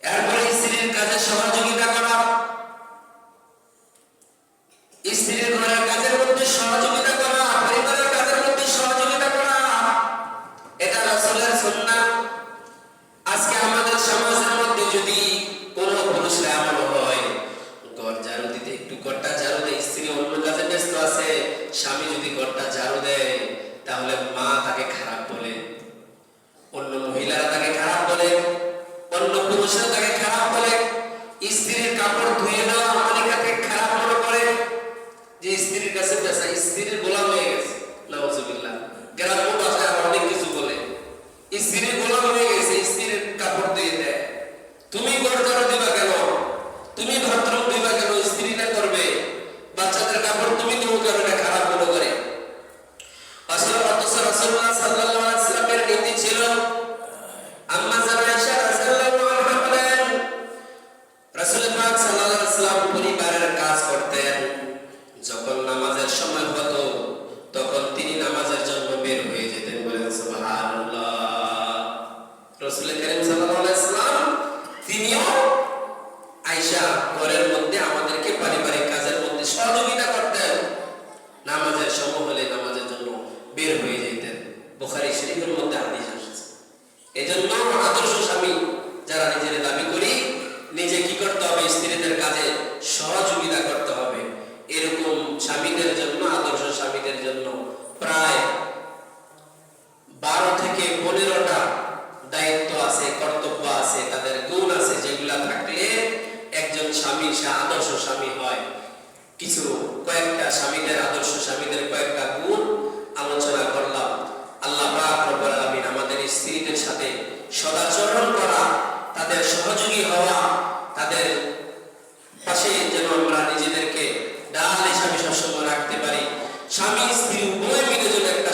এরপরে স্ত্রীর কাজে সহযোগিতা করা, স্ত্রীর ঘরের কাজের মধ্যে সহযোগিতা করা, পরিবারের কাজের মধ্যে সহযোগিতা করা, এটা রাসূলের সুন্নাহ। আজকে আমাদের সমাজের মধ্যে যদি কোনো পুরুষরা এমন হয়, ঘর ঝাড়ু দিতে একটু ঘরটা ঝাড়ু দেয়, স্ত্রী অন্য কাজে ব্যস্ত আছে, স্বামী যদি ঘরটা ঝাড়ু দেয়, তাহলে মা তাকে খারাপ বলে, অন্য মহিলারা তাকে খারাপ বলে, অন্য পুরুষরা তাকে খারাপ বলে, স্ত্রীর কাপড় ধুয়ে দেওয়া মালিকাকে খারাপ মনে করে, যে স্ত্রীর কাছে পেশা, স্ত্রীর গোলাম হয়ে গেছে। নাউজুবিল্লাহ। গ্রাম্য ভাষায় অনেক কিছু বলে, স্ত্রীর গোলাম হয়ে গেছে, স্ত্রীর কাপড় দিয়ে দেয়। তুমি ঘর ঝাড়ু দিবা কেন? তুমি বাথরুম দিবা কেন? স্ত্রী না করবে। বাচ্চাদের কাপড় তুমি দেবো কেন? এটা খারাপ মনে করে। আসলে রাসূলুল্লাহ সাল্লাল্লাহু আলাইহি ওয়াসাল্লামের নীতি ছিল, আম্মা জান আয়েশা রাদিয়াল্লাহু আনহা বলেন, রাসূল পাক সাল্লাল্লাহু আলাইহি ওয়াসাল্লাম পরিবারের কাজ করতেন। যখন নামাজের সময় হতো, তখন তিনি নামাজের জন্য বের হয়ে যেতেন। বলেন সুবহানাল্লাহ। রাসূল কারীম সাল্লাল্লাহু আলাইহি ওয়াসাল্লাম তিনিও আয়েশা ঘরের মধ্যে আমাদেরকে পারিবারিক কাজের মধ্যে সহযোগিতা করতেন। নামাজের সময় হলে নামাজের জন্য বের হয়ে যেতেন। বুখারী শরীফের মধ্যে হাদিস আছে। এজন্য আদর্শ স্বামী যারা নিজের দাবি করি, নিজে কি করতে হবে? স্ত্রীদের কাজে সহযোগিতা করতে হবে। এরকম স্বামীদের জন্য, আদর্শ স্বামীদের জন্য প্রায় 12 থেকে 15টা দায়িত্ব আছে, কর্তব্য আছে, তাদের গুণ আছে, যেগুলা থাকলে একজন স্বামী সে আদর্শ স্বামী হয়। কিছু কয়েকটা স্বামীদের, আদর্শ স্বামীদের কয়েকটা গুণ আলোচনা করলাম। আল্লাহ পাক রব্বুল আলামিন আমাদের স্ত্রীদের সাথে সদাচরণ করা, তাদের সহযোগী হওয়া, তাদের পাশে যেন আমরা নিজেদেরকে ডাল হিসাবে সবসময় রাখতে পারি। স্বামী স্ত্রী উভয় মিলে যেন একটা